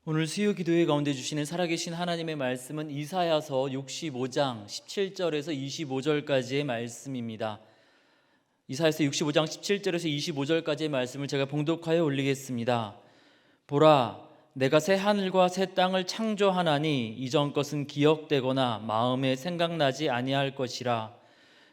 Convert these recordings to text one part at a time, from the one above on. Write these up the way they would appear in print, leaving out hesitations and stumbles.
오늘 수요 기도회 가운데 주시는 살아계신 하나님의 말씀은 이사야서 65장 17절에서 25절까지의 말씀입니다. 이사야서 65장 17절에서 25절까지의 말씀을 제가 봉독하여 올리겠습니다. 보라, 내가 새 하늘과 새 땅을 창조하나니 이전 것은 기억되거나 마음에 생각나지 아니할 것이라.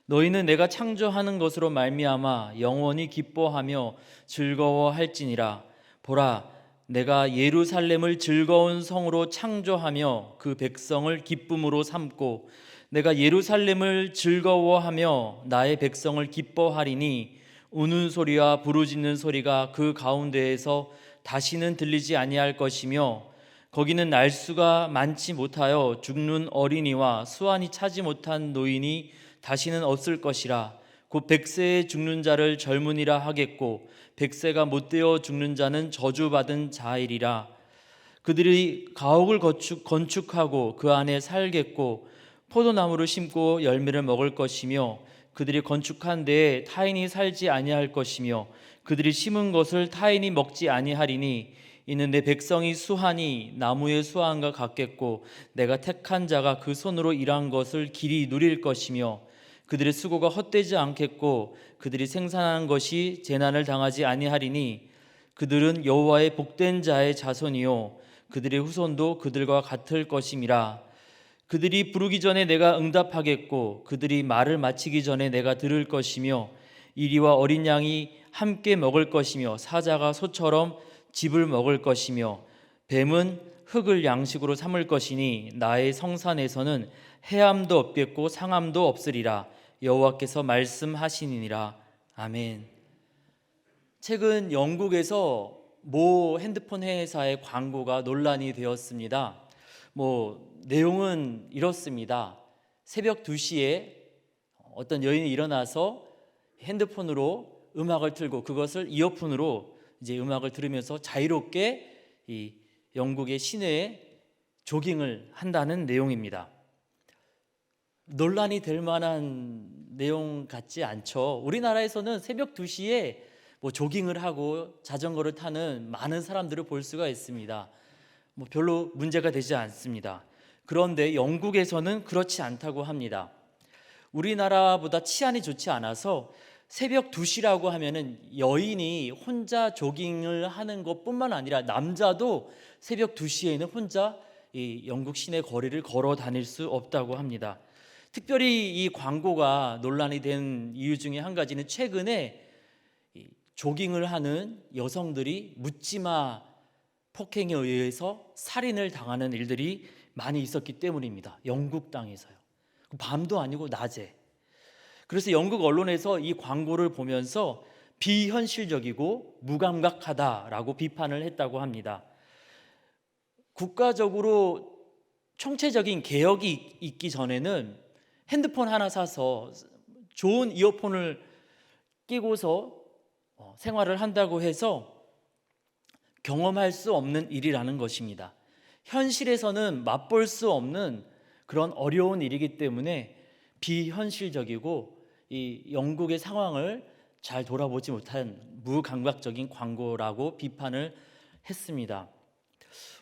너희는 내가 창조하는 것으로 말미암아 영원히 기뻐하며 즐거워할지니라. 보라, 내가 예루살렘을 즐거운 성으로 창조하며 그 백성을 기쁨으로 삼고 내가 예루살렘을 즐거워하며 나의 백성을 기뻐하리니 우는 소리와 부르짖는 소리가 그 가운데에서 다시는 들리지 아니할 것이며 거기는 날수가 많지 못하여 죽는 어린이와 수완이 차지 못한 노인이 다시는 없을 것이라. 곧 백세에 죽는 자를 젊은이라 하겠고 백세가 못되어 죽는 자는 저주받은 자이리라. 그들이 가옥을 건축하고 그 안에 살겠고 포도나무를 심고 열매를 먹을 것이며 그들이 건축한 데에 타인이 살지 아니할 것이며 그들이 심은 것을 타인이 먹지 아니하리니 이는 내 백성이 수하니 나무의 수한과 같겠고 내가 택한 자가 그 손으로 일한 것을 길이 누릴 것이며 그들의 수고가 헛되지 않겠고 그들이 생산한 것이 재난을 당하지 아니하리니 그들은 여호와의 복된 자의 자손이요 그들의 후손도 그들과 같을 것임이라. 그들이 부르기 전에 내가 응답하겠고 그들이 말을 마치기 전에 내가 들을 것이며 이리와 어린 양이 함께 먹을 것이며 사자가 소처럼 짚을 먹을 것이며 뱀은 흙을 양식으로 삼을 것이니 나의 성산에서는 해함도 없겠고 상함도 없으리라. 여호와께서 말씀하시니라. 아멘. 최근 영국에서 모 핸드폰 회사의 광고가 논란이 되었습니다. 내용은 이렇습니다. 새벽 2시에 어떤 여인이 일어나서 핸드폰으로 음악을 틀고 그것을 이어폰으로 이제 음악을 들으면서 자유롭게 이 영국의 시내에 조깅을 한다는 내용입니다. 논란이 될 만한 내용 같지 않죠. 우리나라에서는 새벽 2시에 조깅을 하고 자전거를 타는 많은 사람들을 볼 수가 있습니다. 별로 문제가 되지 않습니다. 그런데 영국에서는 그렇지 않다고 합니다. 우리나라보다 치안이 좋지 않아서 새벽 2시라고 하면은 여인이 혼자 조깅을 하는 것뿐만 아니라 남자도 새벽 2시에는 혼자 이 영국 시내 거리를 걸어 다닐 수 없다고 합니다. 특별히 이 광고가 논란이 된 이유 중에 한 가지는 최근에 조깅을 하는 여성들이 묻지마 폭행에 의해서 살인을 당하는 일들이 많이 있었기 때문입니다. 영국 땅에서요. 밤도 아니고 낮에. 그래서 영국 언론에서 이 광고를 보면서 비현실적이고 무감각하다라고 비판을 했다고 합니다. 국가적으로 총체적인 개혁이 있기 전에는 핸드폰 하나 사서 좋은 이어폰을 끼고서 생활을 한다고 해서 경험할 수 없는 일이라는 것입니다. 현실에서는 맛볼 수 없는 그런 어려운 일이기 때문에 비현실적이고 이 영국의 상황을 잘 돌아보지 못한 무감각적인 광고라고 비판을 했습니다.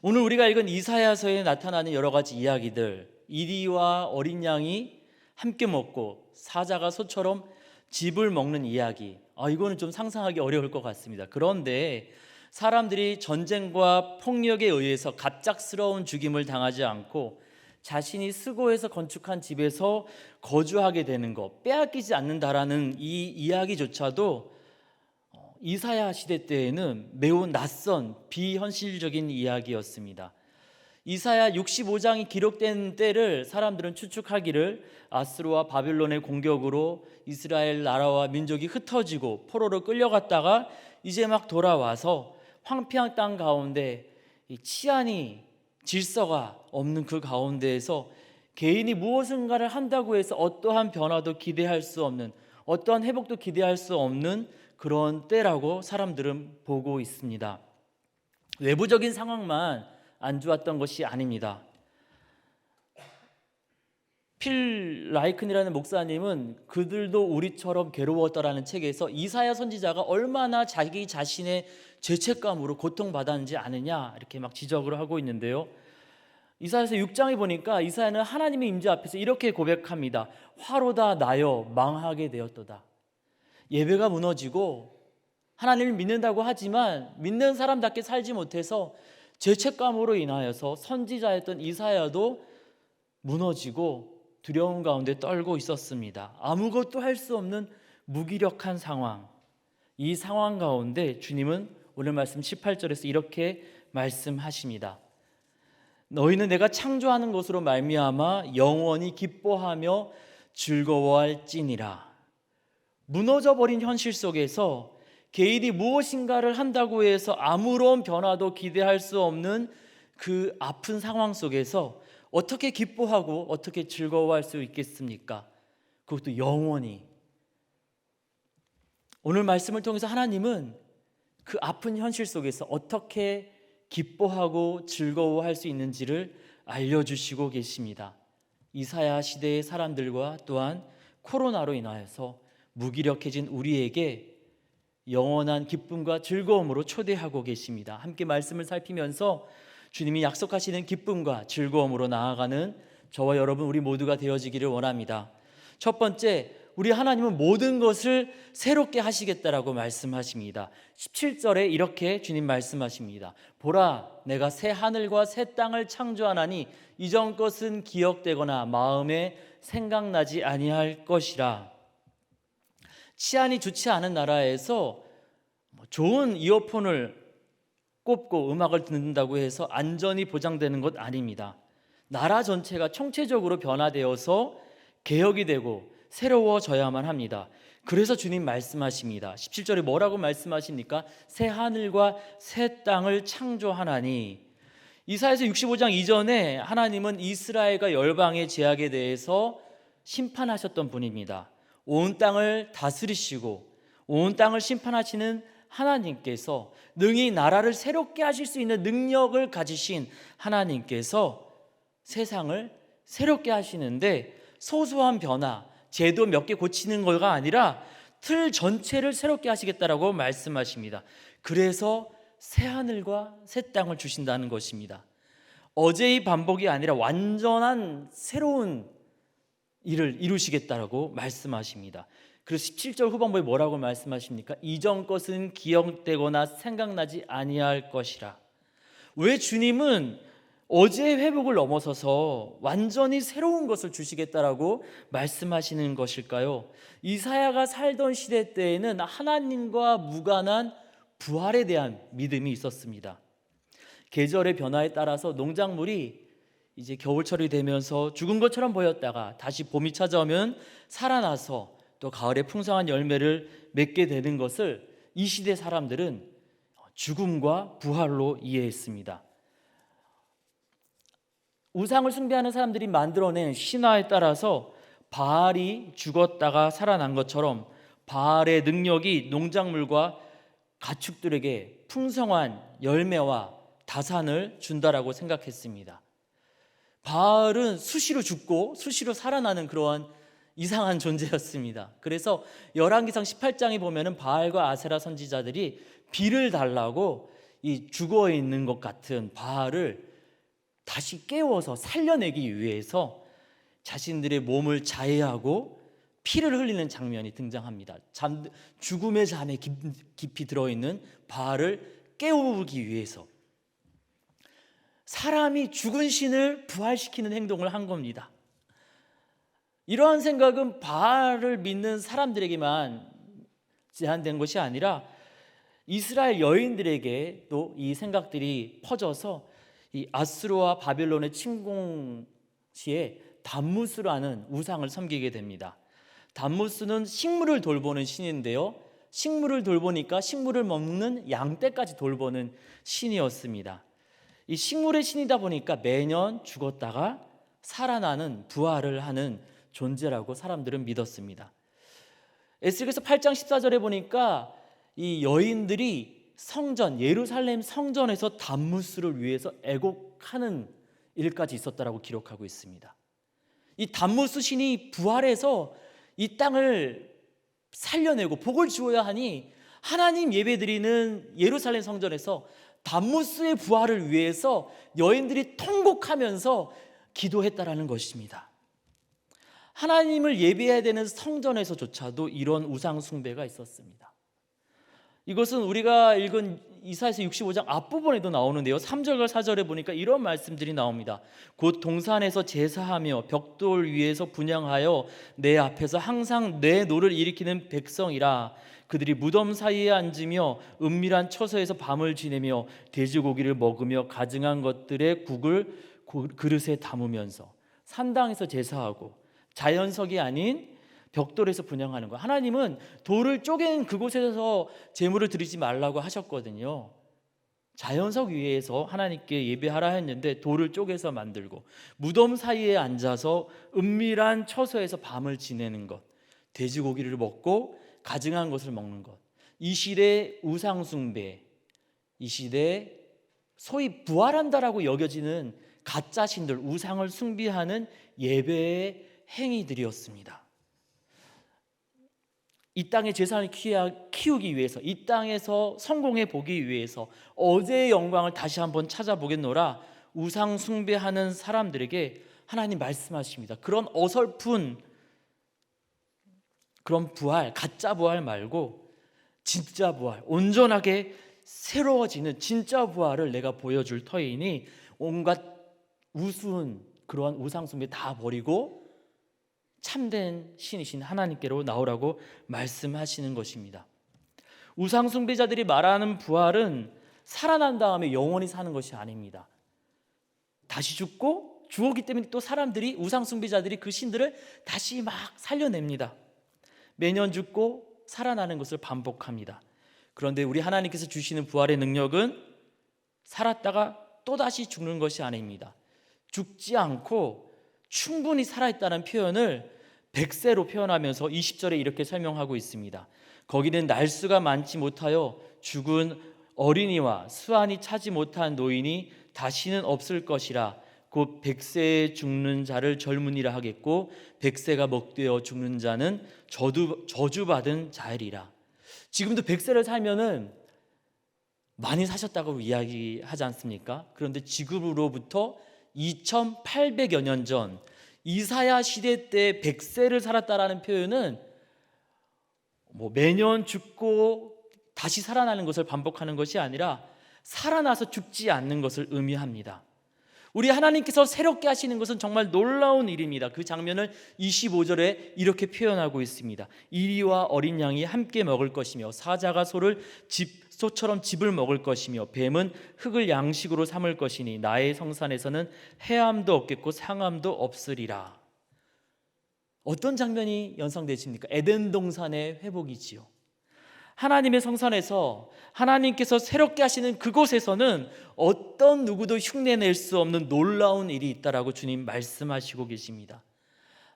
오늘 우리가 읽은 이사야서에 나타나는 여러 가지 이야기들, 이리와 어린 양이 함께 먹고 사자가 소처럼 짚을 먹는 이야기, 이거는 좀 상상하기 어려울 것 같습니다. 그런데 사람들이 전쟁과 폭력에 의해서 갑작스러운 죽임을 당하지 않고 자신이 수고해서 건축한 집에서 거주하게 되는 것, 빼앗기지 않는다라는 이 이야기조차도 이사야 시대 때에는 매우 낯선 비현실적인 이야기였습니다. 이사야 65장이 기록된 때를 사람들은 추측하기를 아수르와 바빌론의 공격으로 이스라엘 나라와 민족이 흩어지고 포로로 끌려갔다가 이제 막 돌아와서 황폐한 땅 가운데 치안이 질서가 없는 그 가운데에서 개인이 무엇인가를 한다고 해서 어떠한 변화도 기대할 수 없는, 어떠한 회복도 기대할 수 없는 그런 때라고 사람들은 보고 있습니다. 외부적인 상황만 안 좋았던 것이 아닙니다. 필 라이큰이라는 목사님은 그들도 우리처럼 괴로웠다라는 책에서 이사야 선지자가 얼마나 자기 자신의 죄책감으로 고통받았는지 아느냐 이렇게 막 지적을 하고 있는데요. 이사야서 6장에 보니까 이사야는 하나님의 임재 앞에서 이렇게 고백합니다. 화로다 나여 망하게 되었도다. 예배가 무너지고 하나님을 믿는다고 하지만 믿는 사람답게 살지 못해서 죄책감으로 인하여서 선지자였던 이사야도 무너지고 두려움 가운데 떨고 있었습니다. 아무것도 할 수 없는 무기력한 상황. 이 상황 가운데 주님은 오늘 말씀 18절에서 이렇게 말씀하십니다. 너희는 내가 창조하는 것으로 말미암아 영원히 기뻐하며 즐거워할지니라. 무너져버린 현실 속에서 개인이 무엇인가를 한다고 해서 아무런 변화도 기대할 수 없는 그 아픈 상황 속에서 어떻게 기뻐하고 어떻게 즐거워할 수 있겠습니까? 그것도 영원히. 오늘 말씀을 통해서 하나님은 그 아픈 현실 속에서 어떻게 기뻐하고 즐거워할 수 있는지를 알려주시고 계십니다. 이사야 시대의 사람들과 또한 코로나로 인하여서 무기력해진 우리에게 영원한 기쁨과 즐거움으로 초대하고 계십니다. 함께 말씀을 살피면서 주님이 약속하시는 기쁨과 즐거움으로 나아가는 저와 여러분 우리 모두가 되어지기를 원합니다. 첫 번째, 우리 하나님은 모든 것을 새롭게 하시겠다라고 말씀하십니다. 17절에 이렇게 주님 말씀하십니다. 보라, 내가 새 하늘과 새 땅을 창조하나니 이전 것은 기억되거나 마음에 생각나지 아니할 것이라. 치안이 좋지 않은 나라에서 좋은 이어폰을 꼽고 음악을 듣는다고 해서 안전이 보장되는 것 아닙니다. 나라 전체가 총체적으로 변화되어서 개혁이 되고 새로워져야만 합니다. 그래서 주님 말씀하십니다. 17절에 뭐라고 말씀하십니까? 새 하늘과 새 땅을 창조하나니. 이사야서 65장 이전에 하나님은 이스라엘과 열방의 죄악에 대해서 심판하셨던 분입니다. 온 땅을 다스리시고 온 땅을 심판하시는 하나님께서 능히 나라를 새롭게 하실 수 있는 능력을 가지신 하나님께서 세상을 새롭게 하시는데 소소한 변화, 제도 몇 개 고치는 거가 아니라 틀 전체를 새롭게 하시겠다라고 말씀하십니다. 그래서 새 하늘과 새 땅을 주신다는 것입니다. 어제의 반복이 아니라 완전한 새로운 일을 이루시겠다라고 말씀하십니다. 그래서 17절 후반부에 뭐라고 말씀하십니까? 이전 것은 기억되거나 생각나지 아니할 것이라. 왜 주님은 어제의 회복을 넘어서서 완전히 새로운 것을 주시겠다라고 말씀하시는 것일까요? 이사야가 살던 시대 때에는 하나님과 무관한 부활에 대한 믿음이 있었습니다. 계절의 변화에 따라서 농작물이 이제 겨울철이 되면서 죽은 것처럼 보였다가 다시 봄이 찾아오면 살아나서 또 가을에 풍성한 열매를 맺게 되는 것을 이 시대 사람들은 죽음과 부활로 이해했습니다. 우상을 숭배하는 사람들이 만들어낸 신화에 따라서 바알이 죽었다가 살아난 것처럼 바알의 능력이 농작물과 가축들에게 풍성한 열매와 다산을 준다라고 생각했습니다. 바알은 수시로 죽고 수시로 살아나는 그러한 이상한 존재였습니다. 그래서 열왕기상 18장에 보면은 바알과 아세라 선지자들이 비를 달라고 이 죽어 있는 것 같은 바알을 다시 깨워서 살려내기 위해서 자신들의 몸을 자해하고 피를 흘리는 장면이 등장합니다. 죽음의 잠에 깊이 들어있는 바알을 깨우기 위해서 사람이 죽은 신을 부활시키는 행동을 한 겁니다. 이러한 생각은 바알을 믿는 사람들에게만 제한된 것이 아니라 이스라엘 여인들에게 또 이 생각들이 퍼져서 이 아수르와 바벨론의 침공 시에 담무스라는 우상을 섬기게 됩니다. 담무스는 식물을 돌보는 신인데요, 식물을 돌보니까 식물을 먹는 양떼까지 돌보는 신이었습니다. 이 식물의 신이다 보니까 매년 죽었다가 살아나는 부활을 하는 존재라고 사람들은 믿었습니다. 에스겔서 8장 14절에 보니까 이 여인들이 성전, 예루살렘 성전에서 담무스를 위해서 애곡하는 일까지 있었다라고 기록하고 있습니다. 이 담무스 신이 부활해서 이 땅을 살려내고 복을 주어야 하니 하나님 예배드리는 예루살렘 성전에서 담무스의 부활을 위해서 여인들이 통곡하면서 기도했다라는 것입니다. 하나님을 예배해야 되는 성전에서조차도 이런 우상 숭배가 있었습니다. 이것은 우리가 읽은 이사야서 65장 앞부분에도 나오는데요, 3절과 4절에 보니까 이런 말씀들이 나옵니다. 곧 동산에서 제사하며 벽돌 위에서 분향하여 내 앞에서 항상 내 노를 일으키는 백성이라. 그들이 무덤 사이에 앉으며 은밀한 처소에서 밤을 지내며 돼지고기를 먹으며 가증한 것들의 국을 그릇에 담으면서 산당에서 제사하고 자연석이 아닌 벽돌에서 분향하는 거. 하나님은 돌을 쪼갠 그곳에서 제물을 드리지 말라고 하셨거든요. 자연석 위에서 하나님께 예배하라 했는데 돌을 쪼개서 만들고 무덤 사이에 앉아서 은밀한 처소에서 밤을 지내는 것, 돼지고기를 먹고 가증한 것을 먹는 것, 이 시대 우상 숭배, 이 시대 소위 부활한다라고 여겨지는 가짜 신들, 우상을 숭배하는 예배의 행위들이었습니다. 이 땅의 재산을 키우기 위해서, 이 땅에서 성공해 보기 위해서 어제의 영광을 다시 한번 찾아보겠노라 우상 숭배하는 사람들에게 하나님 말씀하십니다. 그런 어설픈 그런 부활, 가짜 부활 말고 진짜 부활, 온전하게 새로워지는 진짜 부활을 내가 보여줄 터이니 온갖 우스운 그러한 우상 숭배 다 버리고 참된 신이신 하나님께로 나오라고 말씀하시는 것입니다. 우상 숭배자들이 말하는 부활은 살아난 다음에 영원히 사는 것이 아닙니다. 다시 죽고 죽었기 때문에 또 사람들이, 우상 숭배자들이 그 신들을 다시 막 살려냅니다. 매년 죽고 살아나는 것을 반복합니다. 그런데 우리 하나님께서 주시는 부활의 능력은 살았다가 또다시 죽는 것이 아닙니다. 죽지 않고 충분히 살아있다는 표현을 백세로 표현하면서 20절에 이렇게 설명하고 있습니다. 거기는 날수가 많지 못하여 죽은 어린이와 수완이 차지 못한 노인이 다시는 없을 것이라. 곧 백세에 죽는 자를 젊은이라 하겠고 백세가 먹되어 죽는 자는 저주받은 자이리라. 지금도 백세를 살면은 많이 사셨다고 이야기하지 않습니까? 그런데 지금으로부터 2800여 년 전 이사야 시대 때 백세를 살았다라는 표현은 매년 죽고 다시 살아나는 것을 반복하는 것이 아니라 살아나서 죽지 않는 것을 의미합니다. 우리 하나님께서 새롭게 하시는 것은 정말 놀라운 일입니다. 그 장면을 25절에 이렇게 표현하고 있습니다. 이리와 어린 양이 함께 먹을 것이며 사자가 소처럼 집을 먹을 것이며 뱀은 흙을 양식으로 삼을 것이니 나의 성산에서는 해함도 없겠고 상함도 없으리라. 어떤 장면이 연상되십니까? 에덴 동산의 회복이지요. 하나님의 성산에서 하나님께서 새롭게 하시는 그곳에서는 어떤 누구도 흉내낼 수 없는 놀라운 일이 있다라고 주님 말씀하시고 계십니다.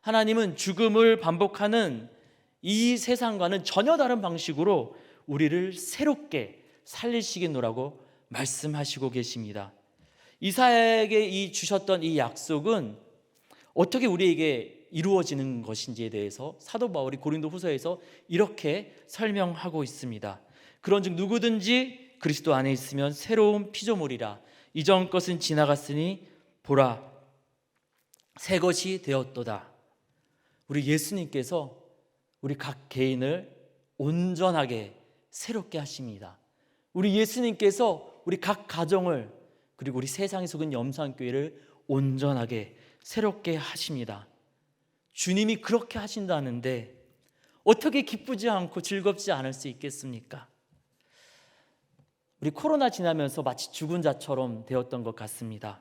하나님은 죽음을 반복하는 이 세상과는 전혀 다른 방식으로 우리를 새롭게 살리시겠노라고 말씀하시고 계십니다. 이사야에게 주셨던 이 약속은 어떻게 우리에게 이루어지는 것인지에 대해서 사도 바울이 고린도 후서에서 이렇게 설명하고 있습니다. 그런즉 누구든지 그리스도 안에 있으면 새로운 피조물이라. 이전 것은 지나갔으니 보라 새 것이 되었도다. 우리 예수님께서 우리 각 개인을 온전하게 새롭게 하십니다. 우리 예수님께서 우리 각 가정을, 그리고 우리 세상에 속은 염산교회를 온전하게 새롭게 하십니다. 주님이 그렇게 하신다는데 어떻게 기쁘지 않고 즐겁지 않을 수 있겠습니까? 우리 코로나 지나면서 마치 죽은 자처럼 되었던 것 같습니다.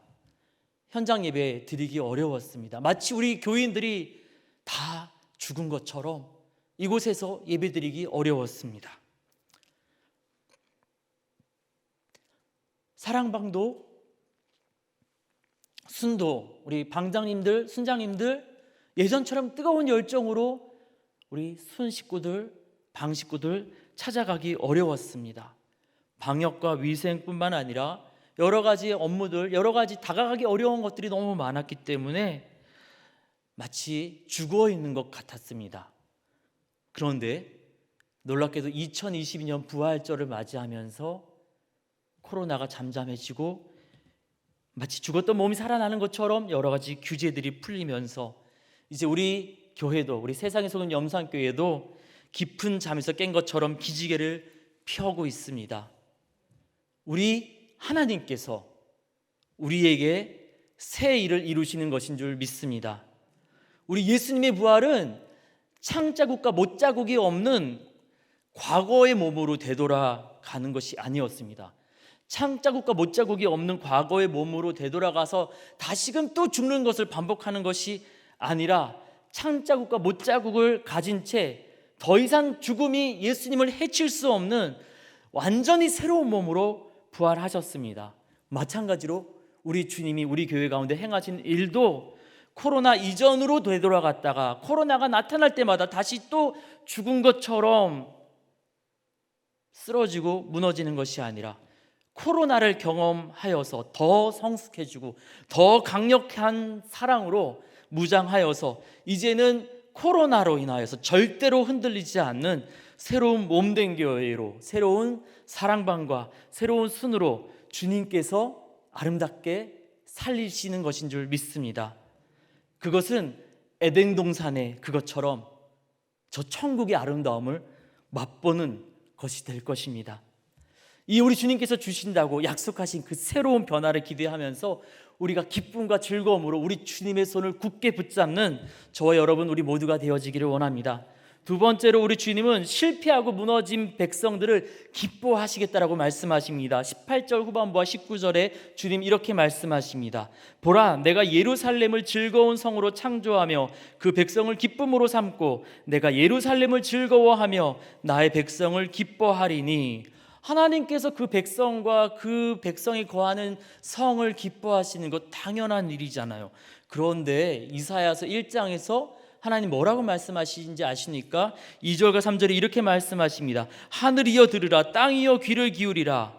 현장 예배 드리기 어려웠습니다. 마치 우리 교인들이 다 죽은 것처럼 이곳에서 예배 드리기 어려웠습니다. 사랑방도, 순도, 우리 방장님들, 순장님들 예전처럼 뜨거운 열정으로 우리 순 식구들, 방 식구들 찾아가기 어려웠습니다. 방역과 위생뿐만 아니라 여러 가지 업무들, 여러 가지 다가가기 어려운 것들이 너무 많았기 때문에 마치 죽어 있는 것 같았습니다. 그런데 놀랍게도 2022년 부활절을 맞이하면서 코로나가 잠잠해지고 마치 죽었던 몸이 살아나는 것처럼 여러 가지 규제들이 풀리면서 이제 우리 교회도, 우리 세상에서 오는 염산교회도 깊은 잠에서 깬 것처럼 기지개를 펴고 있습니다. 우리 하나님께서 우리에게 새 일을 이루시는 것인 줄 믿습니다. 우리 예수님의 부활은 창자국과 못자국이 없는 과거의 몸으로 되돌아가는 것이 아니었습니다. 창자국과 못자국이 없는 과거의 몸으로 되돌아가서 다시금 또 죽는 것을 반복하는 것이 아니라 창자국과 못자국을 가진 채 더 이상 죽음이 예수님을 해칠 수 없는 완전히 새로운 몸으로 부활하셨습니다. 마찬가지로 우리 주님이 우리 교회 가운데 행하신 일도 코로나 이전으로 되돌아갔다가 코로나가 나타날 때마다 다시 또 죽은 것처럼 쓰러지고 무너지는 것이 아니라 코로나를 경험하여서 더 성숙해지고 더 강력한 사랑으로 무장하여서 이제는 코로나로 인하여서 절대로 흔들리지 않는 새로운 몸된 교회로, 새로운 사랑방과 새로운 순으로 주님께서 아름답게 살리시는 것인 줄 믿습니다. 그것은 에덴 동산의 그것처럼 저 천국의 아름다움을 맛보는 것이 될 것입니다. 이 우리 주님께서 주신다고 약속하신 그 새로운 변화를 기대하면서 우리가 기쁨과 즐거움으로 우리 주님의 손을 굳게 붙잡는 저와 여러분 우리 모두가 되어지기를 원합니다. 두 번째로 우리 주님은 실패하고 무너진 백성들을 기뻐하시겠다라고 말씀하십니다. 18절 후반부와 19절에 주님 이렇게 말씀하십니다. 보라, 내가 예루살렘을 즐거운 성으로 창조하며 그 백성을 기쁨으로 삼고 내가 예루살렘을 즐거워하며 나의 백성을 기뻐하리니. 하나님께서 그 백성과 그 백성이 거하는 성을 기뻐하시는 것 당연한 일이잖아요. 그런데 이사야서 1장에서 하나님 뭐라고 말씀하시는지 아십니까? 2절과 3절에 이렇게 말씀하십니다. 하늘이여 들으라, 땅이여 귀를 기울이라.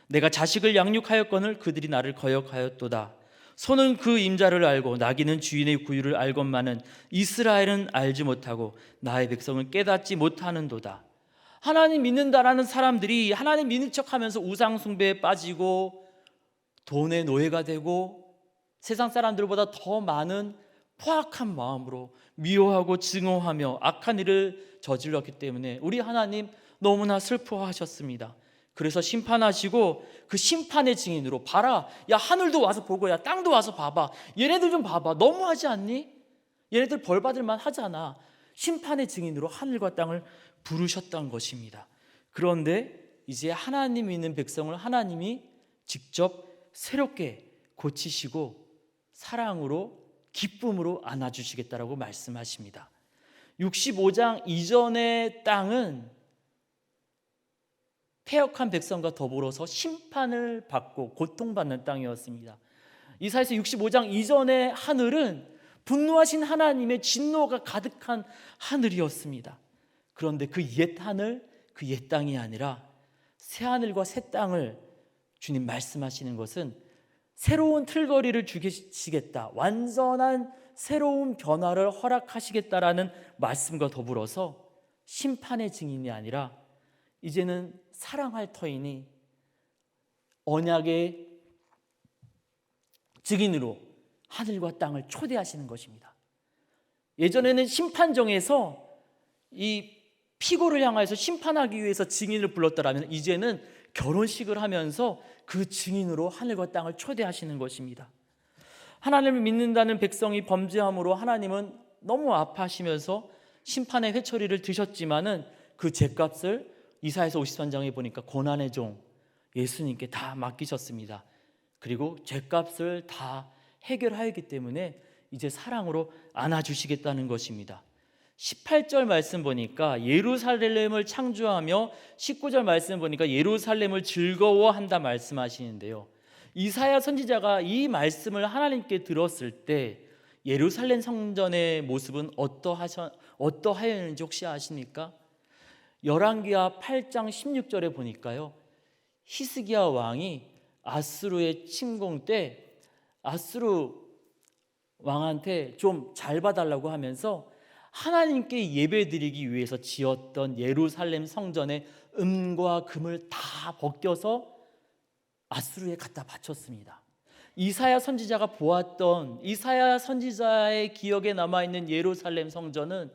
내가 자식을 양육하였거늘 그들이 나를 거역하였도다. 소는 그 임자를 알고 나귀는 주인의 구유를 알건만은 이스라엘은 알지 못하고 나의 백성은 깨닫지 못하는도다. 하나님 믿는다라는 사람들이 하나님 믿는 척하면서 우상 숭배에 빠지고 돈의 노예가 되고 세상 사람들보다 더 많은 포악한 마음으로 미워하고 증오하며 악한 일을 저질렀기 때문에 우리 하나님 너무나 슬퍼하셨습니다. 그래서 심판하시고 그 심판의 증인으로 봐라, 야 하늘도 와서 보고 야 땅도 와서 봐봐, 얘네들 좀 봐봐, 너무하지 않니? 얘네들 벌 받을 만 하잖아. 심판의 증인으로 하늘과 땅을 부르셨던 것입니다. 그런데 이제 하나님 믿는 백성을 하나님이 직접 새롭게 고치시고 사랑으로 기쁨으로 안아주시겠다라고 말씀하십니다. 65장 이전의 땅은 패역한 백성과 더불어서 심판을 받고 고통받는 땅이었습니다. 이사야서 65장 이전의 하늘은 분노하신 하나님의 진노가 가득한 하늘이었습니다. 그런데 그 옛 하늘, 그 옛 땅이 아니라 새 하늘과 새 땅을 주님 말씀하시는 것은 새로운 틀거리를 주시겠다, 완전한 새로운 변화를 허락하시겠다라는 말씀과 더불어서 심판의 증인이 아니라 이제는 사랑할 터이니 언약의 증인으로 하늘과 땅을 초대하시는 것입니다. 예전에는 심판정에서 이 피고를 향해서 심판하기 위해서 증인을 불렀더라면 이제는 결혼식을 하면서 그 증인으로 하늘과 땅을 초대하시는 것입니다. 하나님을 믿는다는 백성이 범죄함으로 하나님은 너무 아파하시면서 심판의 회초리를 드셨지만은 그 죗값을 이사야서 53장에 보니까 고난의 종 예수님께 다 맡기셨습니다. 그리고 죗값을 다 해결하였기 때문에 이제 사랑으로 안아주시겠다는 것입니다. 18절 말씀 보니까 예루살렘을 창조하며 19절 말씀 보니까 예루살렘을 즐거워한다 말씀하시는데요. 이사야 선지자가 이 말씀을 하나님께 들었을 때 예루살렘 성전의 모습은 어떠하였는지 혹시 아십니까? 열왕기하 8장 16절에 보니까요, 히스기야 왕이 아수르의 침공 때 아수르 왕한테 좀 잘 봐달라고 하면서 하나님께 예배드리기 위해서 지었던 예루살렘 성전의 은과 금을 다 벗겨서 아수르에 갖다 바쳤습니다. 이사야 선지자가 보았던, 이사야 선지자의 기억에 남아있는 예루살렘 성전은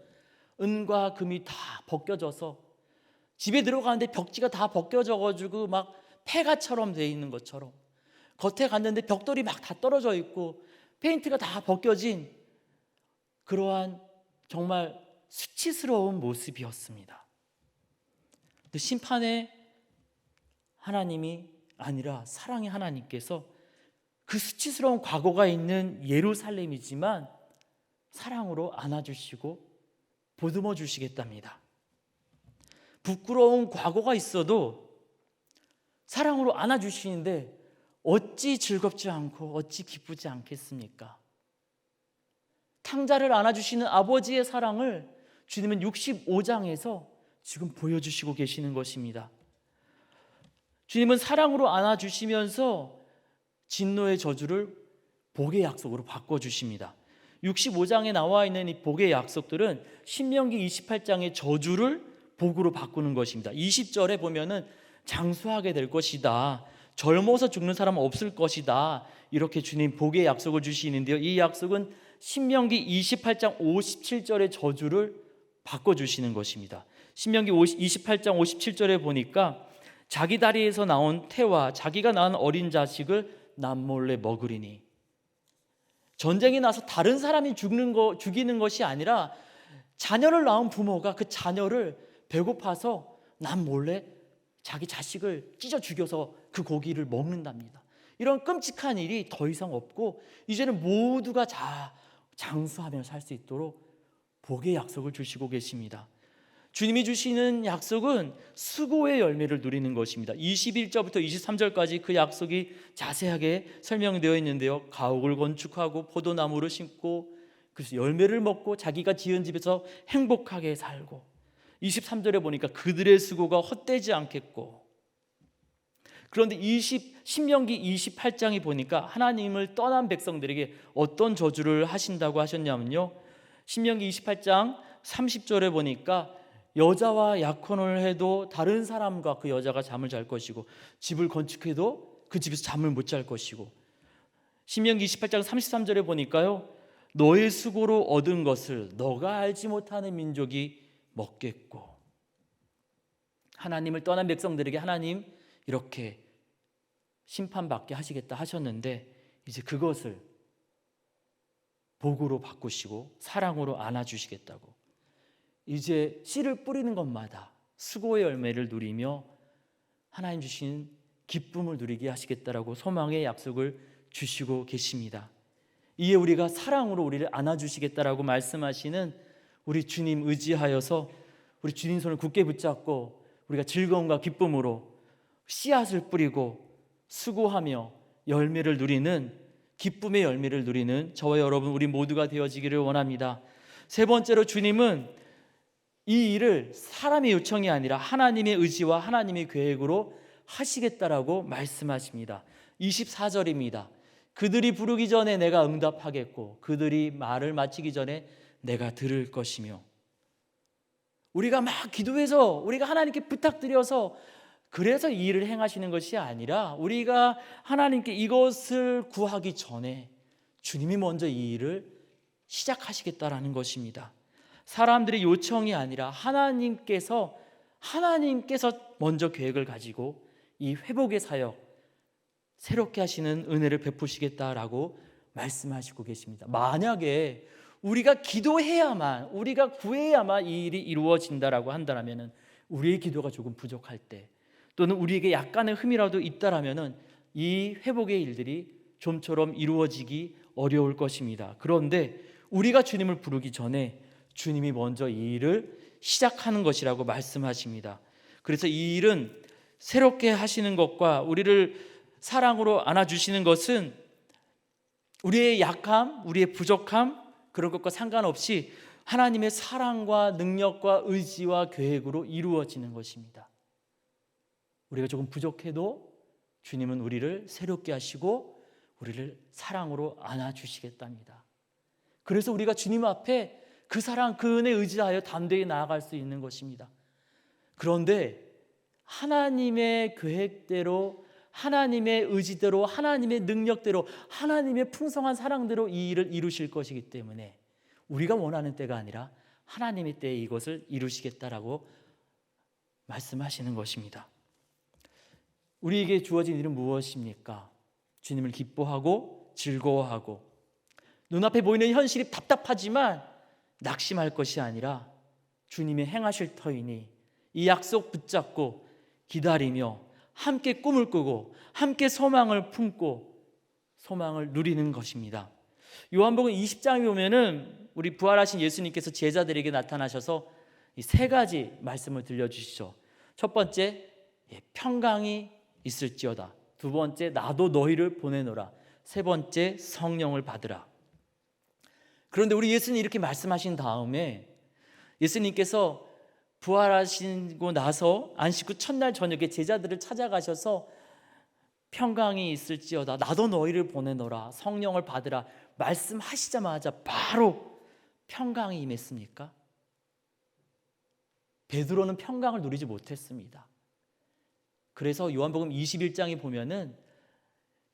은과 금이 다 벗겨져서 집에 들어가는데 벽지가 다 벗겨져가지고 막 폐가처럼 돼 있는 것처럼, 겉에 갔는데 벽돌이 막 다 떨어져 있고 페인트가 다 벗겨진 그러한 정말 수치스러운 모습이었습니다. 근데 심판의 하나님이 아니라 사랑의 하나님께서 그 수치스러운 과거가 있는 예루살렘이지만 사랑으로 안아주시고 보듬어 주시겠답니다. 부끄러운 과거가 있어도 사랑으로 안아주시는데 어찌 즐겁지 않고 어찌 기쁘지 않겠습니까? 탕자를 안아주시는 아버지의 사랑을 주님은 65장에서 지금 보여주시고 계시는 것입니다. 주님은 사랑으로 안아주시면서 진노의 저주를 복의 약속으로 바꿔주십니다. 65장에 나와 있는 이 복의 약속들은 신명기 28장의 저주를 복으로 바꾸는 것입니다. 20절에 보면은 장수하게 될 것이다, 젊어서 죽는 사람은 없을 것이다, 이렇게 주님 복의 약속을 주시는데요, 이 약속은 신명기 28장 57절의 저주를 바꿔주시는 것입니다. 신명기 28장 57절에 보니까 자기 다리에서 나온 태와 자기가 낳은 어린 자식을 남몰래 먹으리니, 전쟁이 나서 다른 사람이 죽이는 것이 아니라 자녀를 낳은 부모가 그 자녀를 배고파서 남몰래 자기 자식을 찢어 죽여서 그 고기를 먹는답니다. 이런 끔찍한 일이 더 이상 없고 이제는 모두가 장수하며 살 수 있도록 복의 약속을 주시고 계십니다. 주님이 주시는 약속은 수고의 열매를 누리는 것입니다. 21절부터 23절까지 그 약속이 자세하게 설명되어 있는데요, 가옥을 건축하고 포도나무를 심고 그래서 열매를 먹고 자기가 지은 집에서 행복하게 살고, 23절에 보니까 그들의 수고가 헛되지 않겠고. 그런데 신명기 28장에 보니까 하나님을 떠난 백성들에게 어떤 저주를 하신다고 하셨냐면요, 신명기 28장 30절에 보니까 여자와 약혼을 해도 다른 사람과 그 여자가 잠을 잘 것이고, 집을 건축해도 그 집에서 잠을 못 잘 것이고, 신명기 28장 33절에 보니까요, 너의 수고로 얻은 것을 너가 알지 못하는 민족이 먹겠고. 하나님을 떠난 백성들에게 하나님 이렇게 심판받게 하시겠다 하셨는데, 이제 그것을 복으로 바꾸시고 사랑으로 안아주시겠다고, 이제 씨를 뿌리는 것마다 수고의 열매를 누리며 하나님 주신 기쁨을 누리게 하시겠다라고 소망의 약속을 주시고 계십니다. 이에 우리가 사랑으로 우리를 안아주시겠다라고 말씀하시는 우리 주님 의지하여서 우리 주님 손을 굳게 붙잡고 우리가 즐거움과 기쁨으로 씨앗을 뿌리고 수고하며 열매를 누리는, 기쁨의 열매를 누리는 저와 여러분 우리 모두가 되어지기를 원합니다. 세 번째로 주님은 이 일을 사람의 요청이 아니라 하나님의 의지와 하나님의 계획으로 하시겠다라고 말씀하십니다. 24절입니다. 그들이 부르기 전에 내가 응답하겠고 그들이 말을 마치기 전에 내가 들을 것이며. 우리가 막 기도해서 우리가 하나님께 부탁드려서 그래서 이 일을 행하시는 것이 아니라 우리가 하나님께 이것을 구하기 전에 주님이 먼저 이 일을 시작하시겠다라는 것입니다. 사람들의 요청이 아니라 하나님께서 먼저 계획을 가지고 이 회복의 사역 새롭게 하시는 은혜를 베푸시겠다라고 말씀하시고 계십니다. 만약에 우리가 기도해야만, 우리가 구해야만 이 일이 이루어진다라고 한다면, 우리의 기도가 조금 부족할 때 또는 우리에게 약간의 흠이라도 있다라면 이 회복의 일들이 좀처럼 이루어지기 어려울 것입니다. 그런데 우리가 주님을 부르기 전에 주님이 먼저 이 일을 시작하는 것이라고 말씀하십니다. 그래서 이 일은 새롭게 하시는 것과 우리를 사랑으로 안아주시는 것은 우리의 약함, 우리의 부족함 그런 것과 상관없이 하나님의 사랑과 능력과 의지와 계획으로 이루어지는 것입니다. 우리가 조금 부족해도 주님은 우리를 새롭게 하시고 우리를 사랑으로 안아주시겠답니다. 그래서 우리가 주님 앞에 그 사랑, 그 은혜에 의지하여 담대히 나아갈 수 있는 것입니다. 그런데 하나님의 계획대로, 하나님의 의지대로, 하나님의 능력대로, 하나님의 풍성한 사랑대로 이 일을 이루실 것이기 때문에 우리가 원하는 때가 아니라 하나님의 때에 이것을 이루시겠다라고 말씀하시는 것입니다. 우리에게 주어진 일은 무엇입니까? 주님을 기뻐하고 즐거워하고 눈앞에 보이는 현실이 답답하지만 낙심할 것이 아니라 주님의 행하실 터이니 이 약속 붙잡고 기다리며 함께 꿈을 꾸고 함께 소망을 품고 소망을 누리는 것입니다. 요한복음 20장에 보면은 우리 부활하신 예수님께서 제자들에게 나타나셔서 이 세 가지 말씀을 들려주시죠. 첫 번째, 평강이 있을지어다. 두 번째, 나도 너희를 보내노라. 세 번째, 성령을 받으라. 그런데 우리 예수님 이렇게 말씀하신 다음에 예수님께서 부활하시고 나서 안식 후 첫날 저녁에 제자들을 찾아가셔서 평강이 있을지어다, 나도 너희를 보내노라, 성령을 받으라 말씀하시자마자 바로 평강이 임했습니까? 베드로는 평강을 누리지 못했습니다. 그래서 요한복음 21장에 보면은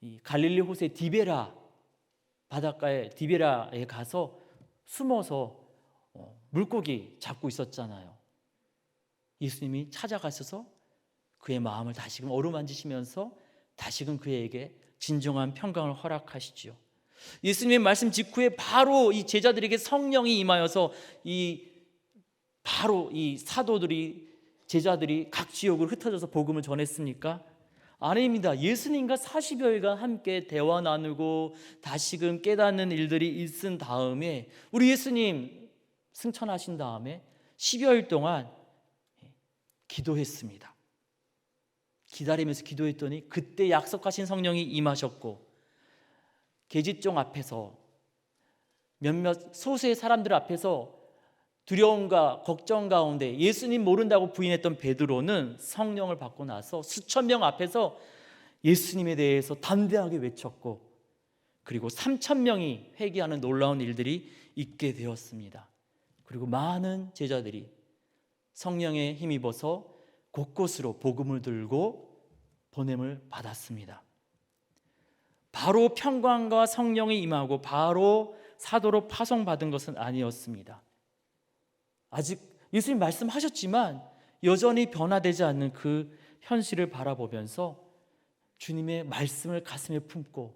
이 갈릴리 호수의 디베라 바닷가에 디베라에 가서 숨어서 물고기 잡고 있었잖아요. 예수님이 찾아가셔서 그의 마음을 다시금 어루만지시면서 다시금 그에게 진정한 평강을 허락하시지요. 예수님의 말씀 직후에 바로 이 제자들에게 성령이 임하여서 바로 이 사도들이, 제자들이 각 지역으로 흩어져서 복음을 전했습니까? 아닙니다. 예수님과 40여일간 함께 대화 나누고 다시금 깨닫는 일들이 있은 다음에 우리 예수님 승천하신 다음에 10여일 동안 기도했습니다. 기다리면서 기도했더니 그때 약속하신 성령이 임하셨고 계집종 앞에서 몇몇 소수의 사람들 앞에서 두려움과 걱정 가운데 예수님 모른다고 부인했던 베드로는 성령을 받고 나서 수천 명 앞에서 예수님에 대해서 담대하게 외쳤고 그리고 3천 명이 회개하는 놀라운 일들이 있게 되었습니다. 그리고 많은 제자들이 성령에 힘입어서 곳곳으로 복음을 들고 보냄을 받았습니다. 바로 평강과 성령이 임하고 바로 사도로 파송받은 것은 아니었습니다. 아직 예수님 말씀하셨지만 여전히 변화되지 않는 그 현실을 바라보면서 주님의 말씀을 가슴에 품고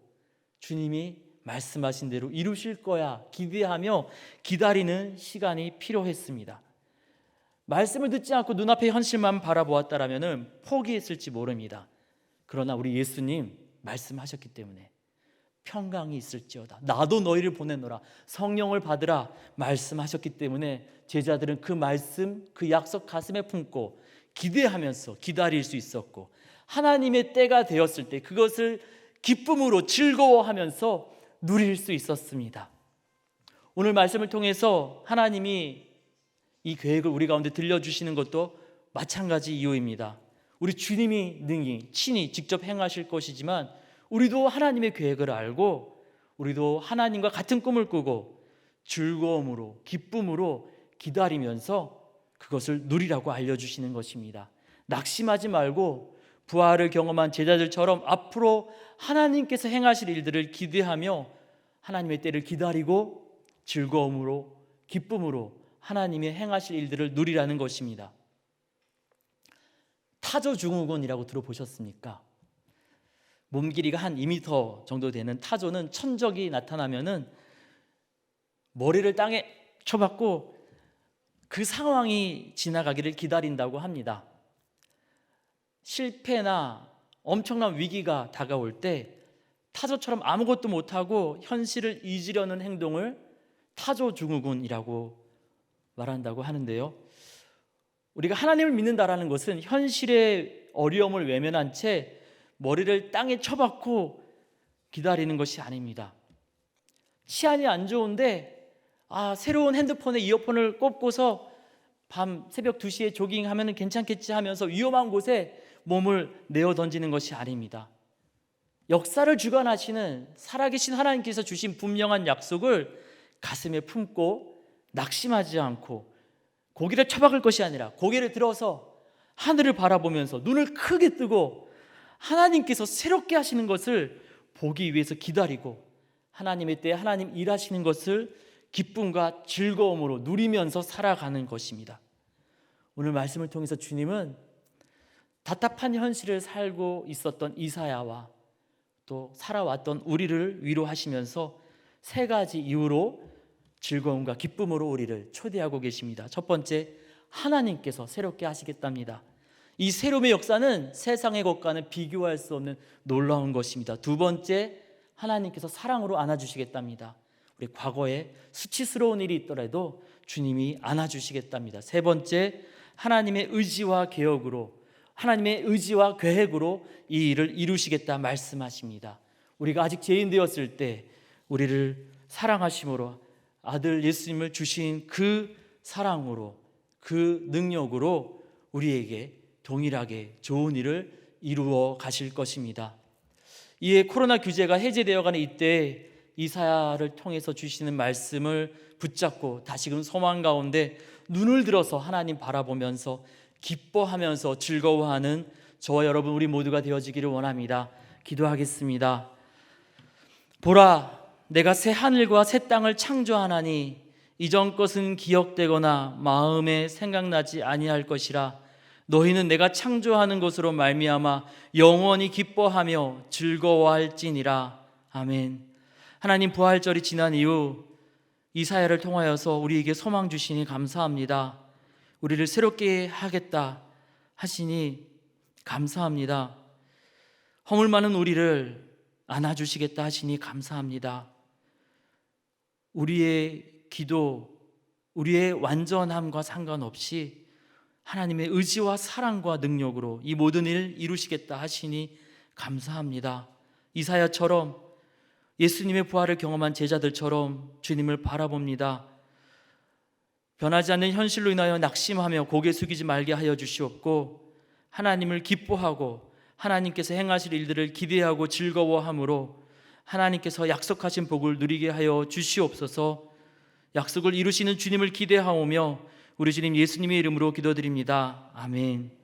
주님이 말씀하신 대로 이루실 거야 기대하며 기다리는 시간이 필요했습니다. 말씀을 듣지 않고 눈앞의 현실만 바라보았다라면 포기했을지 모릅니다. 그러나 우리 예수님 말씀하셨기 때문에 평강이 있을지어다, 나도 너희를 보내노라, 성령을 받으라 말씀하셨기 때문에 제자들은 그 말씀, 그 약속 가슴에 품고 기대하면서 기다릴 수 있었고 하나님의 때가 되었을 때 그것을 기쁨으로 즐거워하면서 누릴 수 있었습니다. 오늘 말씀을 통해서 하나님이 이 계획을 우리 가운데 들려주시는 것도 마찬가지 이유입니다. 우리 주님이 능히 친히 직접 행하실 것이지만 우리도 하나님의 계획을 알고 우리도 하나님과 같은 꿈을 꾸고 즐거움으로 기쁨으로 기다리면서 그것을 누리라고 알려주시는 것입니다. 낙심하지 말고 부활을 경험한 제자들처럼 앞으로 하나님께서 행하실 일들을 기대하며 하나님의 때를 기다리고 즐거움으로 기쁨으로 하나님의 행하실 일들을 누리라는 것입니다. 타조증후군이라고 들어보셨습니까? 몸 길이가 한 2m 정도 되는 타조는 천적이 나타나면은 머리를 땅에 쳐박고 그 상황이 지나가기를 기다린다고 합니다. 실패나 엄청난 위기가 다가올 때 타조처럼 아무것도 못하고 현실을 잊으려는 행동을 타조증후군이라고 말한다고 하는데요. 우리가 하나님을 믿는다라는 것은 현실의 어려움을 외면한 채 머리를 땅에 쳐박고 기다리는 것이 아닙니다. 치안이 안 좋은데 새로운 핸드폰에 이어폰을 꼽고서 밤 새벽 2시에 조깅하면 괜찮겠지 하면서 위험한 곳에 몸을 내어 던지는 것이 아닙니다. 역사를 주관하시는 살아계신 하나님께서 주신 분명한 약속을 가슴에 품고 낙심하지 않고 고개를 처박을 것이 아니라 고개를 들어서 하늘을 바라보면서 눈을 크게 뜨고 하나님께서 새롭게 하시는 것을 보기 위해서 기다리고 하나님의 때에 하나님 일하시는 것을 기쁨과 즐거움으로 누리면서 살아가는 것입니다. 오늘 말씀을 통해서 주님은 답답한 현실을 살고 있었던 이사야와 또 살아왔던 우리를 위로하시면서 세 가지 이유로 즐거움과 기쁨으로 우리를 초대하고 계십니다. 첫 번째, 하나님께서 새롭게 하시겠답니다. 이 새로움의 역사는 세상의 것과는 비교할 수 없는 놀라운 것입니다. 두 번째, 하나님께서 사랑으로 안아주시겠답니다. 우리 과거에 수치스러운 일이 있더라도 주님이 안아주시겠답니다. 세 번째, 하나님의 의지와 계획으로 하나님의 의지와 계획으로 이 일을 이루시겠다 말씀하십니다. 우리가 아직 죄인 되었을 때 우리를 사랑하심으로 아들 예수님을 주신 그 사랑으로 그 능력으로 우리에게 동일하게 좋은 일을 이루어 가실 것입니다. 이에 코로나 규제가 해제되어가는 이때 이사야를 통해서 주시는 말씀을 붙잡고 다시금 소망 가운데 눈을 들어서 하나님 바라보면서 기뻐하면서 즐거워하는 저와 여러분 우리 모두가 되어지기를 원합니다. 기도하겠습니다. 보라, 내가 새 하늘과 새 땅을 창조하나니 이전 것은 기억되거나 마음에 생각나지 아니할 것이라. 너희는 내가 창조하는 것으로 말미암아 영원히 기뻐하며 즐거워할지니라. 아멘. 하나님, 부활절이 지난 이후 이사야를 통하여서 우리에게 소망 주시니 감사합니다. 우리를 새롭게 하겠다 하시니 감사합니다. 허물 많은 우리를 안아주시겠다 하시니 감사합니다. 우리의 기도, 우리의 완전함과 상관없이 하나님의 의지와 사랑과 능력으로 이 모든 일 이루시겠다 하시니 감사합니다. 이사야처럼 예수님의 부활을 경험한 제자들처럼 주님을 바라봅니다. 변하지 않는 현실로 인하여 낙심하며 고개 숙이지 말게 하여 주시옵고 하나님을 기뻐하고 하나님께서 행하실 일들을 기대하고 즐거워함으로 하나님께서 약속하신 복을 누리게 하여 주시옵소서. 약속을 이루시는 주님을 기대하오며 우리 주님 예수님의 이름으로 기도드립니다. 아멘.